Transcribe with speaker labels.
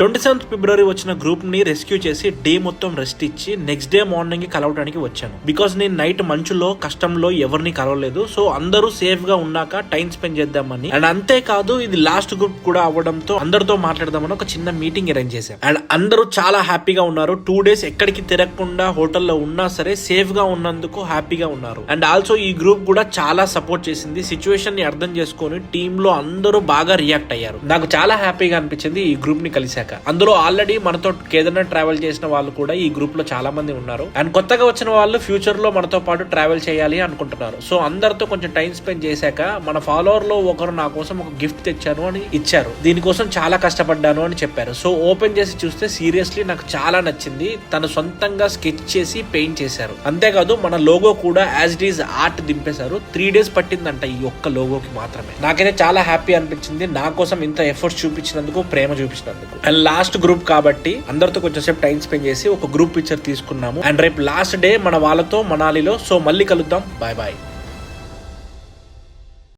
Speaker 1: 27th ఫిబ్రవరి వచ్చిన group ని rescue చేసి డే మొత్తం రెస్ట్ ఇచ్చి నెక్స్ట్ డే మార్నింగ్ కలవడానికి వచ్చాను. బికాస్ నేను నైట్ మంచులో కష్టంలో ఎవరిని కలవలేదు. సో అందరూ సేఫ్ గా ఉన్నాక టైం స్పెండ్ చేద్దామని అండ్ అంతేకాదు ఇది లాస్ట్ గ్రూప్ కూడా అవ్వడంతో అందరితో మాట్లాడదామని ఒక చిన్న మీటింగ్ అరేంజ్ చేశాను. అండ్ అందరూ చాలా హ్యాపీగా ఉన్నారు. 2 days ఎక్కడికి తిరగకుండా హోటల్లో ఉన్నా సరే సేఫ్ గా ఉన్నందుకు హ్యాపీగా ఉన్నారు. అండ్ ఆల్సో ఈ గ్రూప్ కూడా చాలా సపోర్ట్ చేసింది. సిచ్యువేషన్ ని అర్థం చేసుకొని టీమ్ లో అందరూ బాగా రియాక్ట్ అయ్యారు. నాకు చాలా హ్యాపీగా అనిపించింది ఈ గ్రూప్ ని కలిసాక. అందులో ఆల్రెడీ మనతో కేదార్నాథ్ ట్రావెల్ చేసిన వాళ్ళు కూడా ఈ గ్రూప్ లో చాలా మంది ఉన్నారు. అండ్ కొత్తగా వచ్చిన వాళ్ళు ఫ్యూచర్ లో మనతో పాటు ట్రావెల్ చేయాలి అనుకుంటున్నారు. సో అందరితో కొంచెం టైం స్పెండ్ చేశాక మన ఫాలోవర్ లో ఒకరు నా కోసం ఒక గిఫ్ట్ తెచ్చాను అని ఇచ్చారు. దీనికోసం చాలా కష్టపడ్డాను అని చెప్పారు. సో ఓపెన్ చేసి చూస్తే సీరియస్లీ నాకు చాలా నచ్చింది. తను సొంతంగా స్కెచ్ చేసి పెయింట్ చేశారు. అంతేకాదు మన లోగో కూడా యాజ్ ఇట్ ఈజ్ ఆర్ట్ దింపేశారు. 3 days పట్టిందంట ఈ ఒక్క లోగోకి మాత్రమే. నాకైతే చాలా హ్యాపీ అనిపించింది. నా కోసం ఇంత ఎఫర్ట్స్ చూపించినందుకు, ప్రేమ చూపించినందుకు. అండ్ లాస్ట్ గ్రూప్ కాబట్టి అందరితో కొంచెం సేపు టైం స్పెండ్ చేసి ఒక గ్రూప్ పిక్చర్ తీసుకున్నాము. అండ్ రేపు లాస్ట్ డే మన వాళ్ళతో మనాలిలో. సో మళ్ళీ కలుద్దాం. Bye bye.